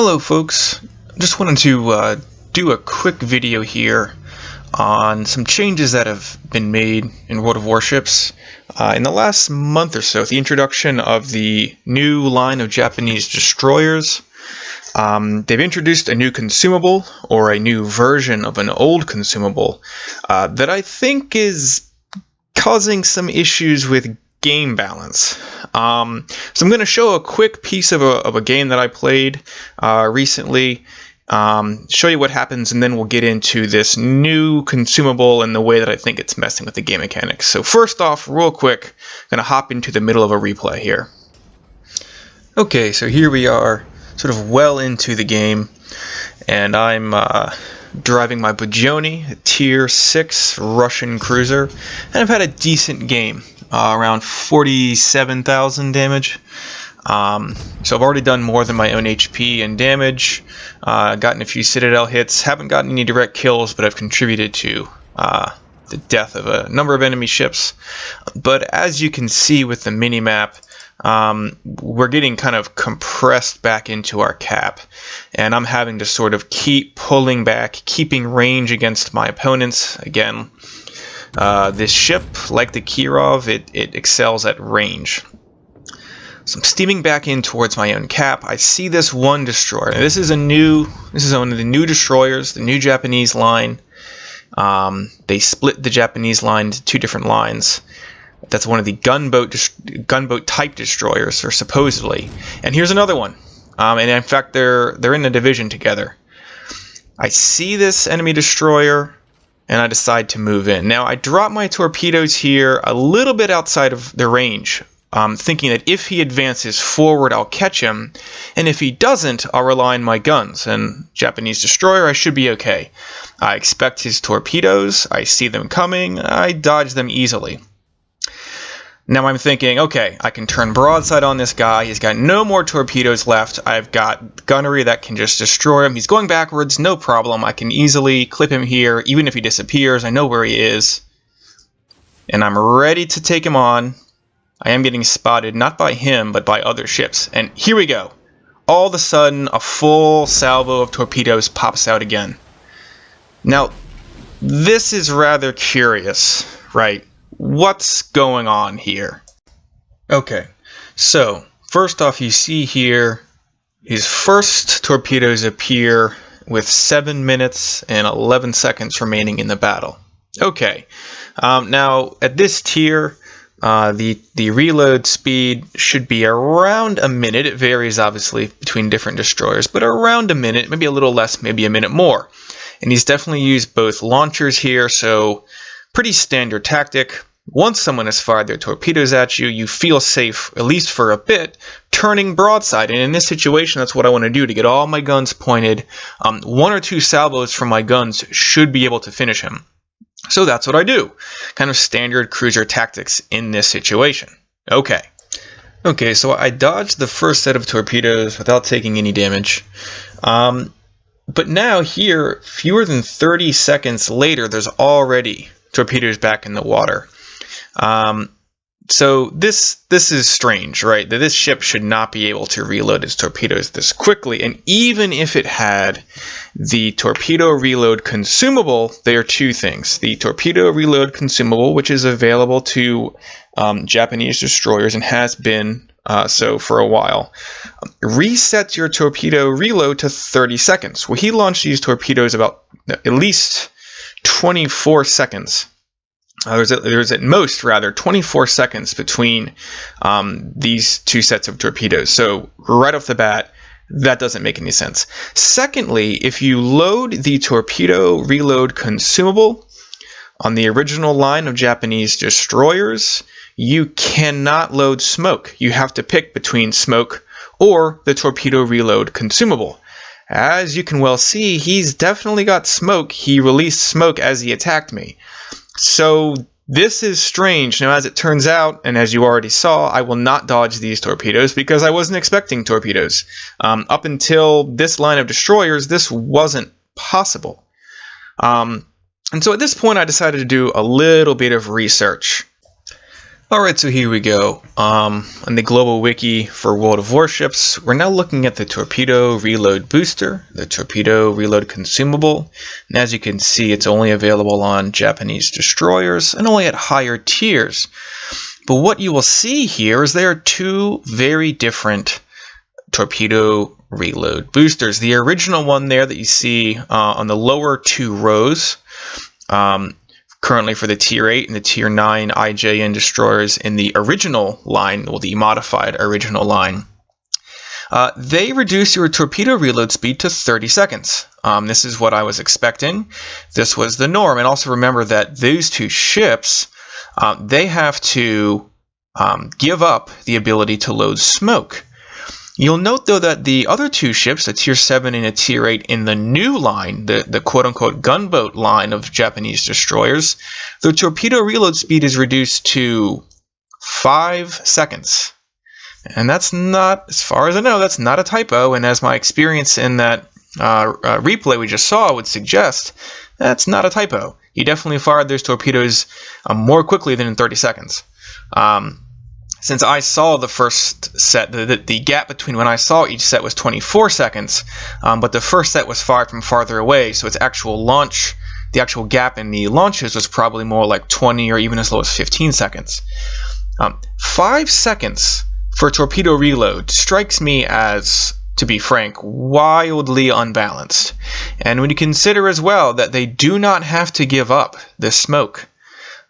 Hello folks, just wanted to do a quick video here on some changes that have been made in World of Warships in the last month or so. The introduction of the new line of Japanese destroyers. They've introduced a new consumable, or a new version of an old consumable, that I think is causing some issues with game balance. So I'm going to show a quick piece of a game that I played recently, show you what happens, and then we'll get into this new consumable and the way that I think it's messing with the game mechanics. So first off, real quick, I'm going to hop into the middle of a replay here. Okay, so here we are, sort of well into the game, and I'm driving my Bajoni, a tier 6 Russian cruiser, and I've had a decent game. Around 47,000 damage. So I've already done more than my own HP and damage. Gotten a few Citadel hits. Haven't gotten any direct kills, but I've contributed to the death of a number of enemy ships. But as you can see with the mini-map, we're getting kind of compressed back into our cap. And I'm having to sort of keep pulling back, keeping range against my opponents. Again, this ship, like the Kirov, it excels at range. So I'm steaming back in towards my own cap. I see this one destroyer. This is one of the new destroyers, the new Japanese line. They split the Japanese line into two different lines. That's one of the gunboat type destroyers, or supposedly. And here's another one. And in fact, they're in a division together. I see this enemy destroyer, and I decide to move in. Now, I drop my torpedoes here a little bit outside of the range, thinking that if he advances forward, I'll catch him, and if he doesn't, I'll rely on my guns. And Japanese destroyer, I should be okay. I expect his torpedoes. I see them coming. I dodge them easily. Now I'm thinking, okay, I can turn broadside on this guy. He's got no more torpedoes left. I've got gunnery that can just destroy him. He's going backwards, no problem. I can easily clip him here, even if he disappears. I know where he is. And I'm ready to take him on. I am getting spotted, not by him, but by other ships. And here we go. All of a sudden, a full salvo of torpedoes pops out again. Now, this is rather curious, right? What's going on here? Okay, so first off, you see here his first torpedoes appear with 7 minutes and 11 seconds remaining in the battle. Okay, now at this tier, the reload speed should be around a minute. It varies obviously between different destroyers, but around a minute, maybe a little less, maybe a minute more. And he's definitely used both launchers here, so pretty standard tactic. Once someone has fired their torpedoes at you, you feel safe, at least for a bit, turning broadside. And in this situation, that's what I want to do, to get all my guns pointed. One or two salvos from my guns should be able to finish him. So that's what I do. Kind of standard cruiser tactics in this situation. Okay, so I dodged the first set of torpedoes without taking any damage. But now here, fewer than 30 seconds later, there's already torpedoes back in the water. So this is strange, right? That this ship should not be able to reload its torpedoes this quickly. And even if it had the torpedo reload consumable, there are two things. The torpedo reload consumable, which is available to Japanese destroyers and has been so for a while, resets your torpedo reload to 30 seconds. Well, he launched these torpedoes about at least 24 seconds. There's at most, rather, 24 seconds between these two sets of torpedoes. So right off the bat, that doesn't make any sense. Secondly, if you load the torpedo reload consumable on the original line of Japanese destroyers, you cannot load smoke. You have to pick between smoke or the torpedo reload consumable. As you can well see, he's definitely got smoke. He released smoke as he attacked me. So this is strange. Now, as it turns out, and as you already saw, I will not dodge these torpedoes because I wasn't expecting torpedoes. Up until this line of destroyers, this wasn't possible. And so at this point, I decided to do a little bit of research. Alright, so here we go. On the global wiki for World of Warships, we're now looking at the Torpedo Reload Booster, the Torpedo Reload Consumable, and as you can see, it's only available on Japanese destroyers and only at higher tiers. But what you will see here is there are two very different Torpedo Reload Boosters. The original one there that you see on the lower two rows, currently for the Tier 8 and the Tier 9 IJN destroyers in the original line, well, the modified original line, they reduce your torpedo reload speed to 30 seconds. This is what I was expecting. This was the norm. And also remember that those two ships, they have to give up the ability to load smoke. You'll note, though, that the other two ships, a Tier 7 and a Tier 8 in the new line, the quote-unquote gunboat line of Japanese destroyers, the torpedo reload speed is reduced to 5 seconds. And that's not, as far as I know, that's not a typo, and as my experience in that replay we just saw would suggest, that's not a typo. He definitely fired those torpedoes more quickly than in 30 seconds. Since I saw the first set, the gap between when I saw each set was 24 seconds, but the first set was fired from farther away, so its actual launch, the actual gap in the launches was probably more like 20 or even as low as 15 seconds. 5 seconds for torpedo reload strikes me as, to be frank, wildly unbalanced. And when you consider as well that they do not have to give up the smoke,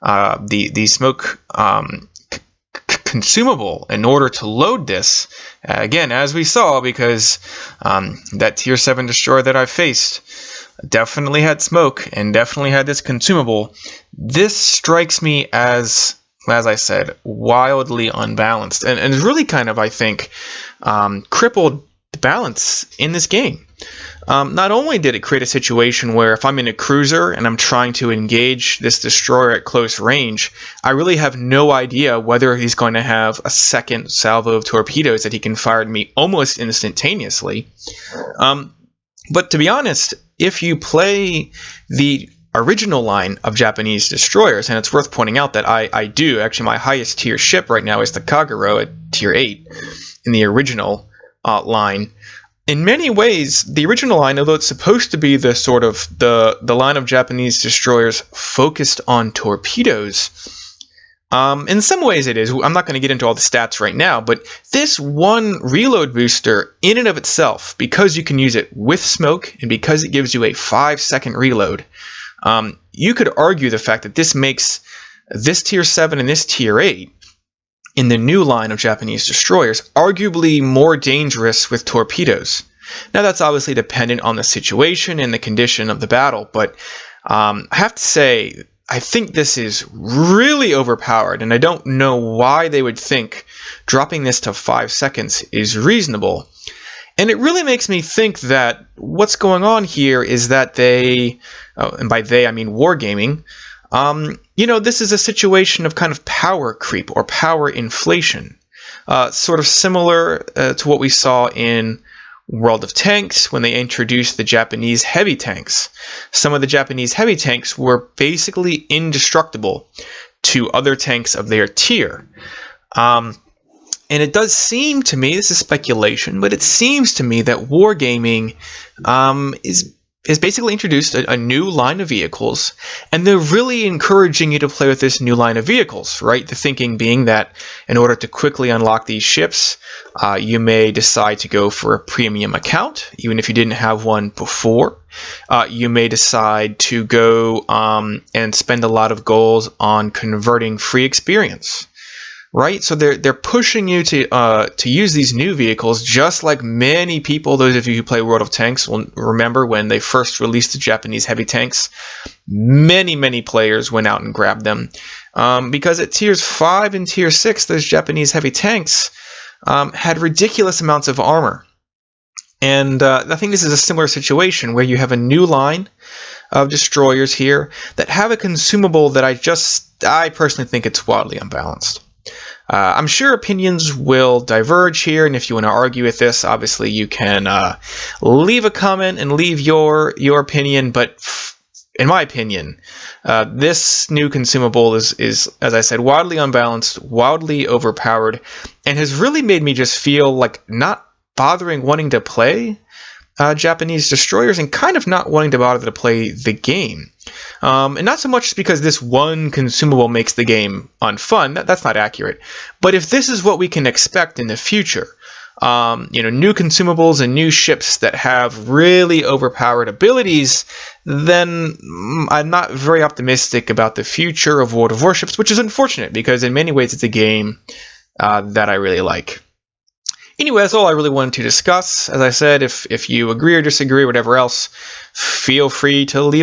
the smoke consumable in order to load this, again, as we saw, because that Tier 7 destroyer that I faced definitely had smoke and definitely had this consumable. This strikes me as I said, wildly unbalanced, and it's really kind of, I think, crippled the balance in this game. Not only did it create a situation where if I'm in a cruiser and I'm trying to engage this destroyer at close range, I really have no idea whether he's going to have a second salvo of torpedoes that he can fire at me almost instantaneously. But to be honest, if you play the original line of Japanese destroyers, and it's worth pointing out that I do, actually my highest tier ship right now is the Kagero at Tier 8 in the original line. In many ways, the original line, although it's supposed to be the sort of the line of Japanese destroyers focused on torpedoes, in some ways it is. I'm not going to get into all the stats right now, but this one reload booster in and of itself, because you can use it with smoke and because it gives you a 5-second reload, you could argue the fact that this makes this Tier 7 and this Tier 8 in the new line of Japanese destroyers arguably more dangerous with torpedoes. Now that's obviously dependent on the situation and the condition of the battle, but I have to say I think this is really overpowered, and I don't know why they would think dropping this to 5 seconds is reasonable. And it really makes me think that what's going on here is that they, and by they I mean Wargaming, this is a situation of kind of power creep or power inflation, sort of similar to what we saw in World of Tanks when they introduced the Japanese heavy tanks. Some of the Japanese heavy tanks were basically indestructible to other tanks of their tier. And it does seem to me, this is speculation, but it seems to me that Wargaming is basically introduced a new line of vehicles, and they're really encouraging you to play with this new line of vehicles, right? The thinking being that in order to quickly unlock these ships, you may decide to go for a premium account, even if you didn't have one before. You may decide to go and spend a lot of goals on converting free experience. Right, so they're pushing you to use these new vehicles, just like many people. Those of you who play World of Tanks will remember when they first released the Japanese heavy tanks. Many players went out and grabbed them because at Tiers 5 and Tier 6, those Japanese heavy tanks had ridiculous amounts of armor. And I think this is a similar situation where you have a new line of destroyers here that have a consumable that I personally think it's wildly unbalanced. I'm sure opinions will diverge here, and if you want to argue with this, obviously you can leave a comment and leave your opinion, but in my opinion, this new consumable is, as I said, wildly unbalanced, wildly overpowered, and has really made me just feel like not bothering wanting to play Japanese destroyers and kind of not wanting to bother to play the game. And not so much because this one consumable makes the game unfun, that's not accurate, but if this is what we can expect in the future, new consumables and new ships that have really overpowered abilities, then I'm not very optimistic about the future of World of Warships, which is unfortunate because in many ways it's a game that I really like. Anyway, that's all I really wanted to discuss. As I said, if you agree or disagree or whatever else, feel free to leave